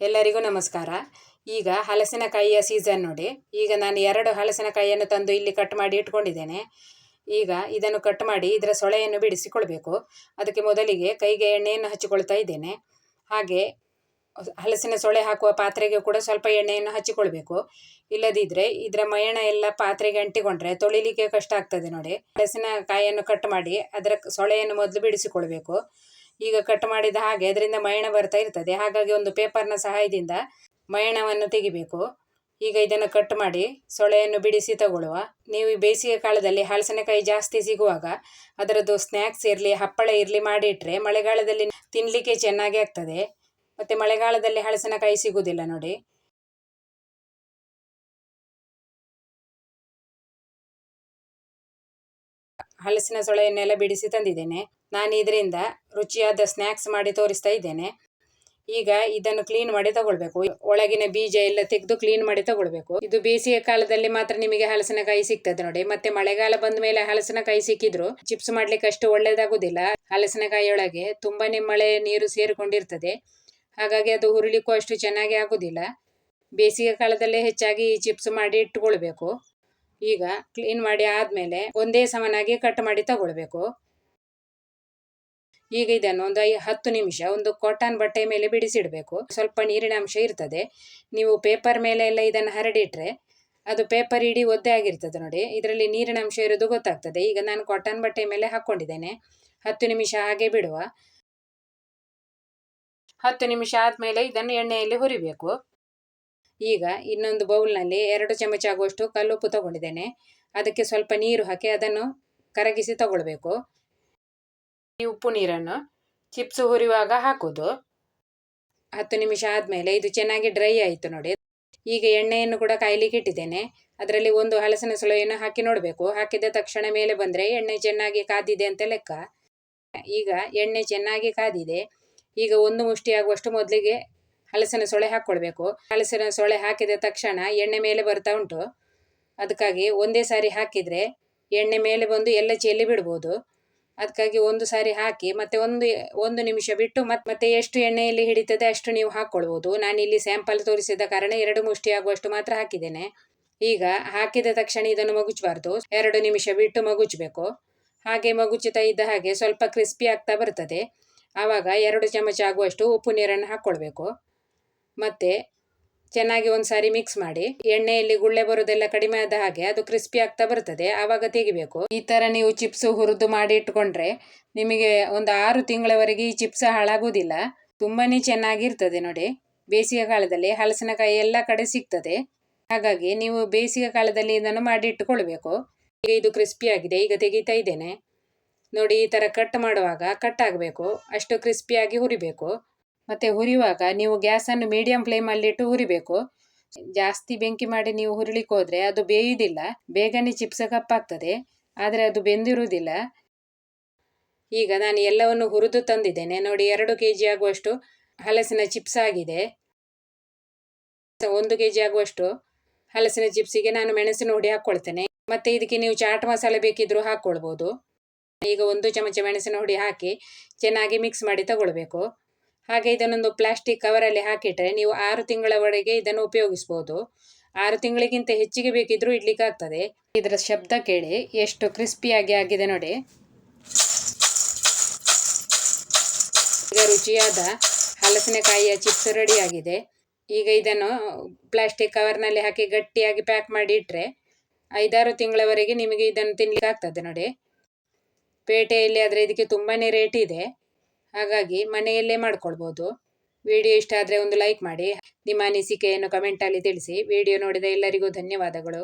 ಎಲ್ಲರಿಗೂ ನಮಸ್ಕಾರ. ಈಗ ಹಲಸಿನಕಾಯಿಯ ಸೀಸನ್ ನೋಡಿ. ಈಗ ನಾನು 2 ಹಲಸಿನಕಾಯಿಯನ್ನು ತಂದು ಇಲ್ಲಿ ಕಟ್ ಮಾಡಿ ಇಟ್ಕೊಂಡಿದ್ದೇನೆ. ಈಗ ಇದನ್ನು ಕಟ್ ಮಾಡಿ ಇದರ ಸೊಳೆಯನ್ನು ಬಿಡಿಸಿಕೊಳ್ಬೇಕು. ಅದಕ್ಕೆ ಮೊದಲಿಗೆ ಕೈಗೆ ಎಣ್ಣೆಯನ್ನು ಹಚ್ಚಿಕೊಳ್ತಾ ಇದ್ದೇನೆ. ಹಾಗೆ ಹಲಸಿನ ಸೊಳೆ ಹಾಕುವ ಪಾತ್ರೆಗೆ ಕೂಡ ಸ್ವಲ್ಪ ಎಣ್ಣೆಯನ್ನು ಹಚ್ಚಿಕೊಳ್ಬೇಕು. ಇಲ್ಲದಿದ್ದರೆ ಇದರ ಮಯಣ ಎಲ್ಲ ಪಾತ್ರೆಗೆ ಅಂಟಿಕೊಂಡ್ರೆ ತೊಳಿಲಿಕ್ಕೆ ಕಷ್ಟ ಆಗ್ತದೆ ನೋಡಿ. ಹಲಸಿನಕಾಯಿಯನ್ನು ಕಟ್ ಮಾಡಿ ಅದರ ಸೊಳೆಯನ್ನು ಮೊದಲು ಬಿಡಿಸಿಕೊಳ್ಬೇಕು. ಈಗ ಕಟ್ ಮಾಡಿದ ಹಾಗೆ ಅದರಿಂದ ಮಯಣ ಬರ್ತಾ ಇರ್ತದೆ. ಹಾಗಾಗಿ ಒಂದು ಪೇಪರ್ನ ಸಹಾಯದಿಂದ ಮಯಣವನ್ನು ತೆಗಿಬೇಕು. ಈಗ ಇದನ್ನು ಕಟ್ ಮಾಡಿ ಸೊಳೆಯನ್ನು ಬಿಡಿಸಿ ತಗೊಳ್ಳುವ. ನೀವು ಈ ಬೇಸಿಗೆ ಕಾಲದಲ್ಲಿ ಹಲಸಿನಕಾಯಿ ಜಾಸ್ತಿ ಸಿಗುವಾಗ ಅದರದ್ದು ಸ್ನ್ಯಾಕ್ಸ್ ಇರಲಿ, ಹಪ್ಪಳ ಇರಲಿ ಮಾಡಿಟ್ರೆ ಮಳೆಗಾಲದಲ್ಲಿ ತಿನ್ನಲಿಕ್ಕೆ ಚೆನ್ನಾಗಿ ಆಗ್ತದೆ. ಮತ್ತು ಮಳೆಗಾಲದಲ್ಲಿ ಹಲಸಿನಕಾಯಿ ಸಿಗುವುದಿಲ್ಲ ನೋಡಿ. ಹಲಸಿನ ಸೊಳೆಯನ್ನೆಲ್ಲ ಬಿಡಿಸಿ ತಂದಿದ್ದೇನೆ. ನಾನು ಇದರಿಂದ ರುಚಿಯಾದ ಸ್ನ್ಯಾಕ್ಸ್ ಮಾಡಿ ತೋರಿಸ್ತಾ ಇದ್ದೇನೆ. ಈಗ ಇದನ್ನು ಕ್ಲೀನ್ ಮಾಡಿ ತಗೊಳ್ಬೇಕು. ಒಳಗಿನ ಬೀಜ ಎಲ್ಲ ತೆಗೆದು ಕ್ಲೀನ್ ಮಾಡಿ ತಗೊಳ್ಬೇಕು. ಇದು ಬೇಸಿಗೆ ಕಾಲದಲ್ಲಿ ಮಾತ್ರ ನಿಮಗೆ ಹಲಸಿನಕಾಯಿ ಸಿಗ್ತದೆ ನೋಡಿ. ಮತ್ತೆ ಮಳೆಗಾಲ ಬಂದ ಮೇಲೆ ಹಲಸಿನಕಾಯಿ ಸಿಕ್ಕಿದ್ರು ಚಿಪ್ಸ್ ಮಾಡ್ಲಿಕ್ಕೆ ಅಷ್ಟು ಒಳ್ಳೇದಾಗುದಿಲ್ಲ. ಹಲಸಿನಕಾಯಿಯೊಳಗೆ ತುಂಬಾನೇ ಮಳೆ ನೀರು ಸೇರಿಕೊಂಡಿರ್ತದೆ. ಹಾಗಾಗಿ ಅದು ಹುರಿಲಿಕ್ಕೂ ಅಷ್ಟು ಚೆನ್ನಾಗಿ ಆಗುದಿಲ್ಲ. ಬೇಸಿಗೆ ಕಾಲದಲ್ಲೇ ಹೆಚ್ಚಾಗಿ ಚಿಪ್ಸ್ ಮಾಡಿ ಇಟ್ಟುಕೊಳ್ಬೇಕು. ಈಗ ಕ್ಲೀನ್ ಮಾಡಿ ಆದ್ಮೇಲೆ ಒಂದೇ ಸಮನಾಗಿ ಕಟ್ ಮಾಡಿ ತಗೊಳ್ಬೇಕು. ಈಗ ಇದನ್ನು ಒಂದು 10 ನಿಮಿಷ ಒಂದು ಕಾಟನ್ ಬಟ್ಟೆ ಮೇಲೆ ಬಿಡಿಸಿಡಬೇಕು. ಸ್ವಲ್ಪ ನೀರಿನ ಅಂಶ ಇರ್ತದೆ. ನೀವು ಪೇಪರ್ ಮೇಲೆ ಎಲ್ಲ ಇದನ್ನು ಹರಡಿಟ್ರೆ ಅದು ಪೇಪರ್ ಇಡೀ ಒದ್ದೆ ಆಗಿರ್ತದೆ ನೋಡಿ. ಇದರಲ್ಲಿ ನೀರಿನ ಅಂಶ ಇರೋದು ಗೊತ್ತಾಗ್ತದೆ. ಈಗ ನಾನು ಕಾಟನ್ ಬಟ್ಟೆ ಮೇಲೆ ಹಾಕೊಂಡಿದ್ದೇನೆ. 10 ನಿಮಿಷ ಹಾಗೆ ಬಿಡುವ. 10 ನಿಮಿಷ ಆದ್ಮೇಲೆ ಇದನ್ನು ಎಣ್ಣೆಯಲ್ಲಿ ಹುರಿಬೇಕು. ಈಗ ಇನ್ನೊಂದು ಬೌಲ್ನಲ್ಲಿ 2 ಚಮಚ ಆಗುವಷ್ಟು ಕಲ್ಲುಪ್ಪು ತಗೊಂಡಿದ್ದೇನೆ. ಅದಕ್ಕೆ ಸ್ವಲ್ಪ ನೀರು ಹಾಕಿ ಅದನ್ನು ಕರಗಿಸಿ ತಗೊಳ್ಬೇಕು. ಈ ಉಪ್ಪು ನೀರನ್ನು ಚಿಪ್ಸ್ ಹುರಿಯುವಾಗ ಹಾಕೋದು. 10 ನಿಮಿಷ ಆದಮೇಲೆ ಇದು ಚೆನ್ನಾಗಿ ಡ್ರೈ ಆಯಿತು ನೋಡಿ. ಈಗ ಎಣ್ಣೆಯನ್ನು ಕೂಡ ಕಾಯ್ಲಿಕ್ಕೆ ಇಟ್ಟಿದ್ದೇನೆ. ಅದರಲ್ಲಿ ಒಂದು ಹಲಸಿನ ಸೊಳೆಯನ್ನು ಹಾಕಿ ನೋಡಬೇಕು. ಹಾಕಿದ ತಕ್ಷಣ ಮೇಲೆ ಬಂದರೆ ಎಣ್ಣೆ ಚೆನ್ನಾಗಿ ಕಾದಿದೆ ಅಂತ ಲೆಕ್ಕ. ಈಗ ಎಣ್ಣೆ ಚೆನ್ನಾಗಿ ಕಾದಿದೆ. ಈಗ 1 ಮುಷ್ಟಿ ಆಗುವಷ್ಟು ಮೊದಲಿಗೆ ಹಲಸಿನ ಸೊಳೆ ಹಾಕ್ಕೊಳ್ಬೇಕು. ಹಲಸಿನ ಸೊಳೆ ಹಾಕಿದ ತಕ್ಷಣ ಎಣ್ಣೆ ಮೇಲೆ ಬರ್ತಾ ಉಂಟು. ಅದಕ್ಕಾಗಿ ಒಂದೇ ಸಾರಿ ಹಾಕಿದರೆ ಎಣ್ಣೆ ಮೇಲೆ ಬಂದು ಎಲ್ಲ ಚೆಲ್ಲಿ ಬಿಡ್ಬೋದು. ಅದಕ್ಕಾಗಿ ಒಂದು ಸಾರಿ ಹಾಕಿ ಮತ್ತೆ ಒಂದು ನಿಮಿಷ ಬಿಟ್ಟು ಮತ್ತೆ ಎಷ್ಟು ಎಣ್ಣೆಯಲ್ಲಿ ಹಿಡಿತದೆ ಅಷ್ಟು ನೀವು ಹಾಕ್ಕೊಳ್ಬೋದು. ನಾನಿಲ್ಲಿ ಸ್ಯಾಂಪಲ್ ತೋರಿಸಿದ ಕಾರಣ 2 ಮುಷ್ಟಿ ಆಗುವಷ್ಟು ಮಾತ್ರ ಹಾಕಿದ್ದೇನೆ. ಈಗ ಹಾಕಿದ ತಕ್ಷಣ ಇದನ್ನು ಮಗುಚಬಾರ್ದು. 2 ನಿಮಿಷ ಬಿಟ್ಟು ಮಗುಚಬೇಕು. ಹಾಗೆ ಮಗುಚುತ್ತಾ ಇದ್ದ ಹಾಗೆ ಸ್ವಲ್ಪ ಕ್ರಿಸ್ಪಿ ಆಗ್ತಾ ಬರ್ತದೆ. ಆವಾಗ 2 ಚಮಚ ಆಗುವಷ್ಟು ಉಪ್ಪು ನೀರನ್ನು ಹಾಕ್ಕೊಳ್ಬೇಕು. ಮತ್ತೆ ಚೆನ್ನಾಗಿ ಒಂದು ಸಾರಿ ಮಿಕ್ಸ್ ಮಾಡಿ ಎಣ್ಣೆಯಲ್ಲಿ ಗುಳ್ಳೆ ಬರೋದೆಲ್ಲ ಕಡಿಮೆ ಆದ ಹಾಗೆ ಅದು ಕ್ರಿಸ್ಪಿ ಆಗ್ತಾ ಬರ್ತದೆ. ಆವಾಗ ತೆಗಿಬೇಕು. ಈ ಥರ ನೀವು ಚಿಪ್ಸ್ ಹುರಿದು ಮಾಡಿ ಇಟ್ಕೊಂಡ್ರೆ ನಿಮಗೆ ಒಂದು 6 ತಿಂಗಳವರೆಗೆ ಈ ಚಿಪ್ಸ್ ಹಾಳಾಗುವುದಿಲ್ಲ. ತುಂಬಾನೇ ಚೆನ್ನಾಗಿರ್ತದೆ ನೋಡಿ. ಬೇಸಿಗೆ ಕಾಲದಲ್ಲಿ ಹಲಸಿನಕಾಯಿ ಎಲ್ಲ ಕಡೆ ಸಿಗ್ತದೆ. ಹಾಗಾಗಿ ನೀವು ಬೇಸಿಗೆ ಕಾಲದಲ್ಲಿ ಇದನ್ನು ಮಾಡಿ ಇಟ್ಟುಕೊಳ್ಬೇಕು. ಈಗ ಇದು ಕ್ರಿಸ್ಪಿ ಆಗಿದೆ. ಈಗ ತೆಗಿತಾ ಇದ್ದೇನೆ ನೋಡಿ. ಈ ಥರ ಕಟ್ ಮಾಡುವಾಗ ಕಟ್ ಆಗಬೇಕು, ಅಷ್ಟು ಕ್ರಿಸ್ಪಿಯಾಗಿ ಹುರಿಬೇಕು. ಮತ್ತು ಹುರಿಯುವಾಗ ನೀವು ಗ್ಯಾಸನ್ನು ಮೀಡಿಯಂ ಫ್ಲೇಮಲ್ಲಿಟ್ಟು ಹುರಿಬೇಕು. ಜಾಸ್ತಿ ಬೆಂಕಿ ಮಾಡಿ ನೀವು ಹುರಿಲಿಕ್ಕೆ ಹೋದರೆ ಅದು ಬೇಯುವುದಿಲ್ಲ. ಬೇಗನೆ ಚಿಪ್ಸ್ ಕಪ್ಪಾಗ್ತದೆ, ಆದರೆ ಅದು ಬೆಂದಿರುವುದಿಲ್ಲ. ಈಗ ನಾನು ಎಲ್ಲವನ್ನು ಹುರಿದು ತಂದಿದ್ದೇನೆ ನೋಡಿ. 2 kg ಆಗುವಷ್ಟು ಹಲಸಿನ ಚಿಪ್ಸ್ ಆಗಿದೆ. 1 kg ಆಗುವಷ್ಟು ಹಲಸಿನ ಚಿಪ್ಸಿಗೆ ನಾನು ಮೆಣಸಿನ ಹುಡಿ ಹಾಕ್ಕೊಳ್ತೇನೆ. ಮತ್ತು ಇದಕ್ಕೆ ನೀವು ಚಾಟ್ ಮಸಾಲೆ ಬೇಕಿದ್ರೂ ಹಾಕ್ಕೊಳ್ಬೋದು. ಈಗ 1 ಚಮಚ ಮೆಣಸಿನ ಹುಡಿ ಹಾಕಿ ಚೆನ್ನಾಗಿ ಮಿಕ್ಸ್ ಮಾಡಿ ತಗೊಳ್ಬೇಕು. ಹಾಗೆ ಇದನ್ನೊಂದು ಪ್ಲಾಸ್ಟಿಕ್ ಕವರಲ್ಲಿ ಹಾಕಿಟ್ರೆ ನೀವು 6 ತಿಂಗಳವರೆಗೆ ಇದನ್ನು ಉಪಯೋಗಿಸ್ಬೋದು. 6 ತಿಂಗಳಿಗಿಂತ ಹೆಚ್ಚಿಗೆ ಬೇಕಿದ್ರೂ ಇಡ್ಲಿಕ್ಕೆ ಆಗ್ತದೆ. ಇದರ ಶಬ್ದ ಕೇಳಿ ಎಷ್ಟು ಕ್ರಿಸ್ಪಿಯಾಗಿ ಆಗಿದೆ ನೋಡಿ. ಈಗ ರುಚಿಯಾದ ಹಲಸಿನಕಾಯಿಯ ಚಿಪ್ಸ್ ರೆಡಿಯಾಗಿದೆ. ಈಗ ಇದನ್ನು ಪ್ಲಾಸ್ಟಿಕ್ ಕವರ್ನಲ್ಲಿ ಹಾಕಿ ಗಟ್ಟಿಯಾಗಿ ಪ್ಯಾಕ್ ಮಾಡಿ ಇಟ್ಟರೆ 5-6 ತಿಂಗಳವರೆಗೆ ನಿಮಗೆ ಇದನ್ನು ತಿನ್ಲಿಕ್ಕೆ ಆಗ್ತದೆ ನೋಡಿ. ಪೇಟೆಯಲ್ಲಿ ಆದರೆ ಇದಕ್ಕೆ ತುಂಬಾ ರೇಟ್ ಇದೆ. ಹಾಗಾಗಿ ಮನೆಯಲ್ಲೇ ಮಾಡ್ಕೊಳ್ಬೋದು. ವಿಡಿಯೋ ಇಷ್ಟ ಆದರೆ ಒಂದು ಲೈಕ್ ಮಾಡಿ. ನಿಮ್ಮ ಅನಿಸಿಕೆಯನ್ನು ಕಮೆಂಟಲ್ಲಿ ತಿಳಿಸಿ. ವಿಡಿಯೋ ನೋಡಿದ ಎಲ್ಲರಿಗೂ ಧನ್ಯವಾದಗಳು.